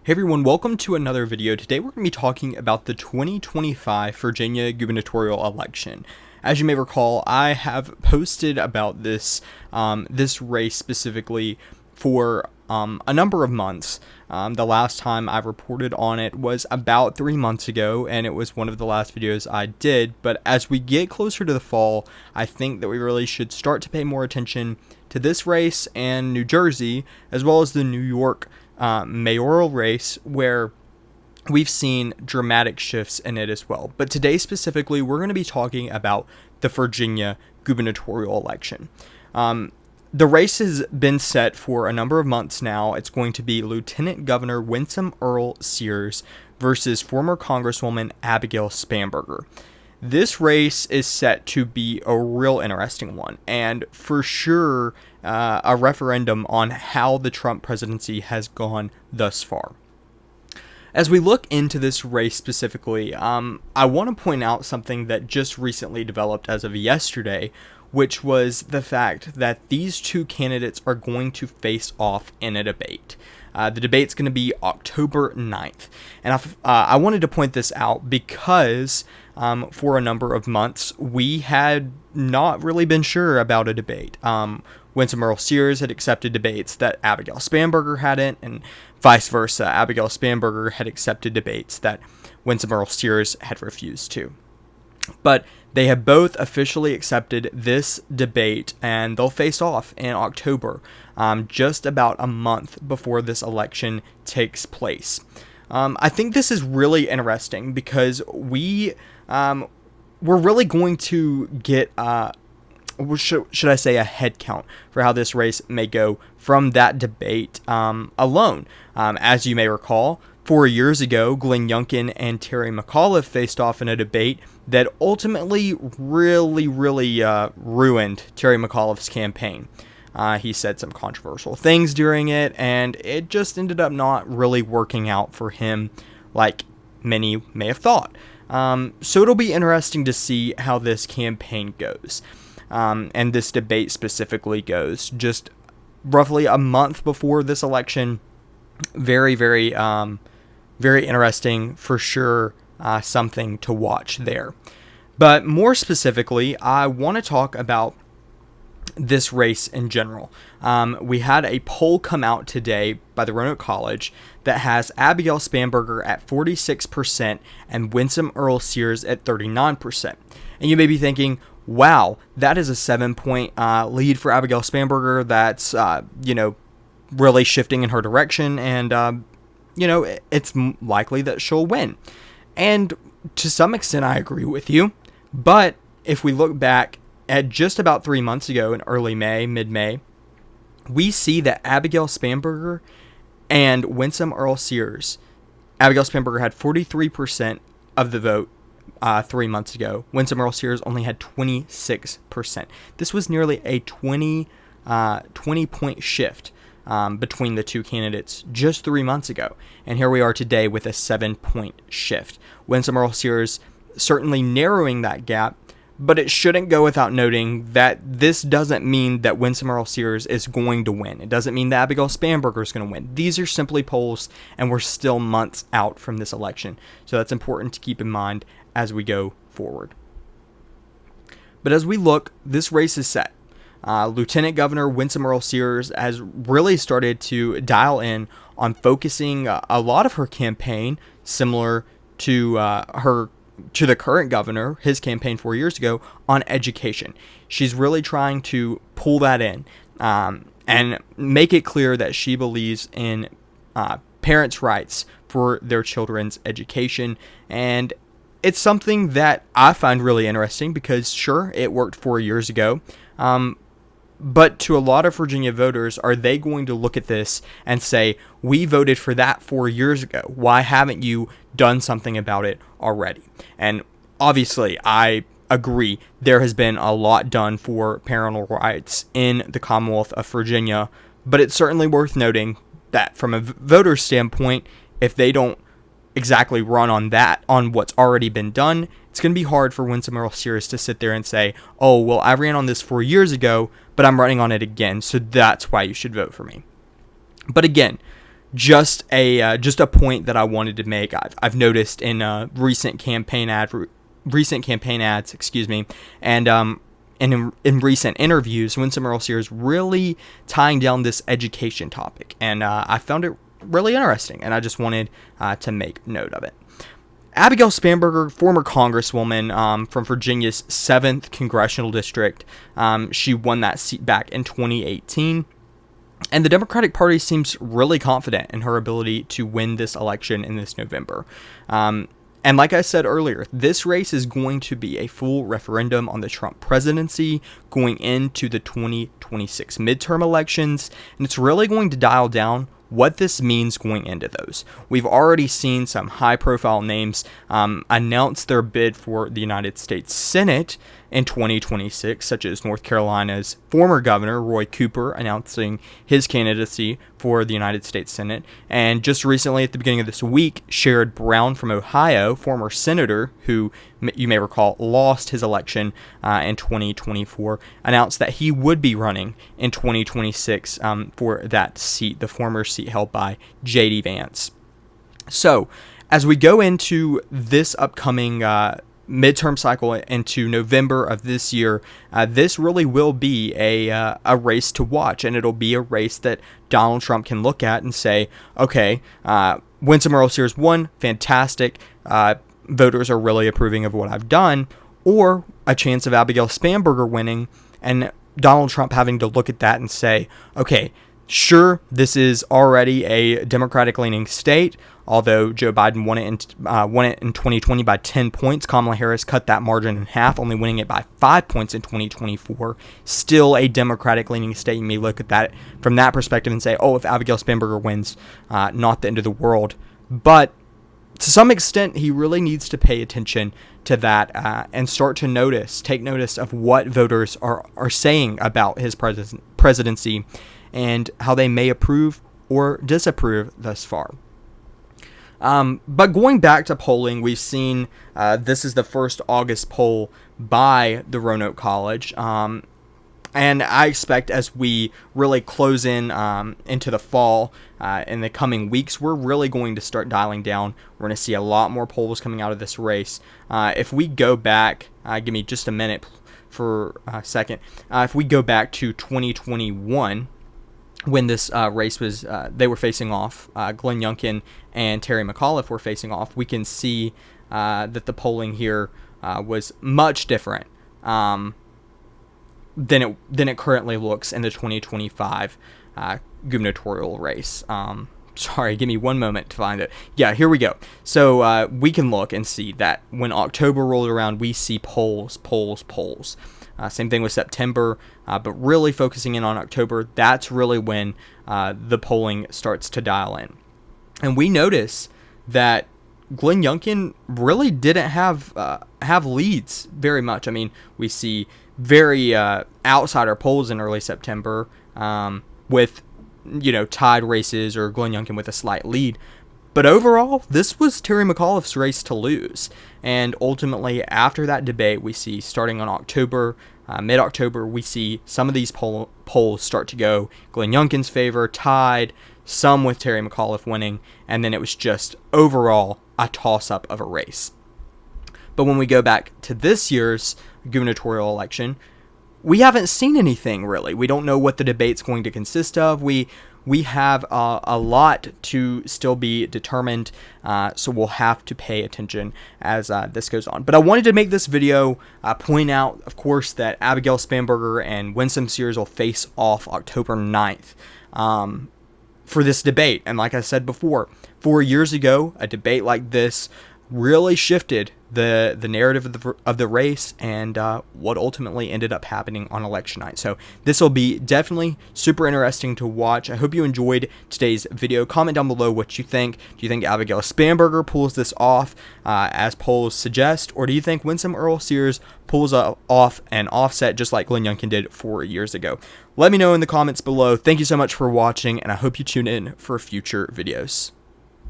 Hey everyone, welcome to another video. Today we're going to be talking about the 2025 Virginia gubernatorial election. As you may recall, I have posted about this race specifically for a number of months. The last time I reported on it was about 3 months ago, and it was one of the last videos I did. But as we get closer to the fall, I think that we really should start to pay more attention to this race and New Jersey, as well as the New York mayoral race, where we've seen dramatic shifts in it as well. But today specifically, we're going to be talking about the Virginia gubernatorial election. The race has been set for a number of months now. It's going to be Lieutenant Governor Winsome Earl Sears versus former Congresswoman Abigail Spanberger. This race is set to be a real interesting one, and for sure a referendum on how the Trump presidency has gone thus far. As we look into this race specifically, I want to point out something that just recently developed as of yesterday, which was the fact that these two candidates are going to face off in a debate. The debate's going to be October 9th. And I wanted to point this out because for a number of months, we had not really been sure about a debate. Winsome Earl Sears had accepted debates that Abigail Spanberger hadn't, and vice versa. Abigail Spanberger had accepted debates that Winsome Earl Sears had refused to. But they have both officially accepted this debate, and they'll face off in October, just about a month before this election takes place. I think this is really interesting because we're really going to get, should I say, a head count for how this race may go from that debate alone. As you may recall, 4 years ago, Glenn Youngkin and Terry McAuliffe faced off in a debate that ultimately really ruined Terry McAuliffe's campaign. He said some controversial things during it, and it just ended up not really working out for him like many may have thought. So it'll be interesting to see how this campaign goes, and this debate specifically goes. Just roughly a month before this election, very interesting for sure. Something to watch there. But more specifically, I want to talk about this race in general. We had a poll come out today by the Roanoke College that has Abigail Spanberger at 46% and Winsome Earl Sears at 39%. And you may be thinking, wow, that is a 7-point lead for Abigail Spanberger. That's, really shifting in her direction, and, it's likely that she'll win. And to some extent, I agree with you. But if we look back at just about 3 months ago in early May, mid-May, we see that Abigail Spanberger and Winsome Earl Sears, Abigail Spanberger had 43% of the vote 3 months ago. Winsome Earl Sears only had 26%. This was nearly a 20-point shift between the two candidates just 3 months ago. And here we are today with a 7-point shift. Winsome Earl Sears certainly narrowing that gap, but it shouldn't go without noting that this doesn't mean that Winsome Earl Sears is going to win. It doesn't mean that Abigail Spanberger is going to win. These are simply polls, and we're still months out from this election. So that's important to keep in mind as we go forward. But as we look, this race is set. Lieutenant Governor Winsome Earl Sears has really started to dial in on focusing a lot of her campaign, similar to the current governor, his campaign 4 years ago, on education. She's really trying to pull that in and make it clear that she believes in parents' rights for their children's education. And it's something that I find really interesting because, sure, it worked 4 years ago. But to a lot of Virginia voters, are they going to look at this and say, we voted for that 4 years ago. Why haven't you done something about it already? And obviously, I agree. There has been a lot done for parental rights in the Commonwealth of Virginia. But it's certainly worth noting that from a voter standpoint, if they don't exactly run on what's already been done, it's going to be hard for Winsome Earl Sears to sit there and say, oh, well, I ran on this 4 years ago, but I'm running on it again, so that's why you should vote for me. But again, just a point that I wanted to make. I've noticed in recent campaign ads, excuse me, and in recent interviews, Winsome Earl-Sear is really tying down this education topic, and I found it really interesting, and I just wanted to make note of it. Abigail Spanberger, former Congresswoman from Virginia's 7th Congressional District, she won that seat back in 2018. And the Democratic Party seems really confident in her ability to win this election in this November. And like I said earlier, this race is going to be a full referendum on the Trump presidency going into the 2026 midterm elections. And it's really going to dial down what this means going into those. We've already seen some high-profile names announce their bid for the United States Senate in 2026, such as North Carolina's former governor, Roy Cooper, announcing his candidacy for the United States Senate. And just recently, at the beginning of this week, Sherrod Brown from Ohio, former senator who you may recall lost his election in 2024, announced that he would be running in 2026 for that seat, the former seat held by J.D. Vance. So, as we go into this upcoming midterm cycle into November of this year, this really will be a race to watch, and it'll be a race that Donald Trump can look at and say, okay, Winsome Earl-Sear's won, fantastic, voters are really approving of what I've done, or a chance of Abigail Spanberger winning, and Donald Trump having to look at that and say, okay, sure, this is already a Democratic-leaning state. Although Joe Biden won it in 2020 by 10 points, Kamala Harris cut that margin in half, only winning it by 5 points in 2024. Still a Democratic-leaning state. You may look at that from that perspective and say, oh, if Abigail Spanberger wins, not the end of the world. But to some extent, he really needs to pay attention to that and start to take notice of what voters are saying about his presidency and how they may approve or disapprove thus far. But going back to polling, we've seen this is the first August poll by the Roanoke College. And I expect as we really close in into the fall in the coming weeks, we're really going to start dialing down. We're going to see a lot more polls coming out of this race. If we go back, give me just a minute for a second. If we go back to 2021, when this race was, they were facing off, Glenn Youngkin and Terry McAuliffe were facing off, we can see that the polling here was much different than it currently looks in the 2025 gubernatorial race. Sorry, give me one moment to find it. Yeah, here we go. So we can look and see that when October rolled around, we see polls. Same thing with September, but really focusing in on October, that's really when the polling starts to dial in. And we notice that Glenn Youngkin really didn't have leads very much. I mean, we see very outsider polls in early September with, tied races or Glenn Youngkin with a slight lead. But overall, this was Terry McAuliffe's race to lose. And ultimately, after that debate, we see starting on October, mid-October, we see some of these polls start to go Glenn Youngkin's favor, tied, some with Terry McAuliffe winning, and then it was just overall a toss-up of a race. But when we go back to this year's gubernatorial election, we haven't seen anything really. We don't know what the debate's going to consist of. We have a lot to still be determined, so we'll have to pay attention as this goes on. But I wanted to make this video point out, of course, that Abigail Spanberger and Winsome Sears will face off October 9th for this debate. And like I said before, 4 years ago, a debate like this really shifted the narrative of the race and what ultimately ended up happening on election night. So this will be definitely super interesting to watch. I hope you enjoyed today's video. Comment down below what you think. Do you think Abigail Spanberger pulls this off as polls suggest, or do you think Winsome Earl-Sears pulls off an offset just like Glenn Youngkin did 4 years ago? Let me know in the comments below. Thank you so much for watching, and I hope you tune in for future videos.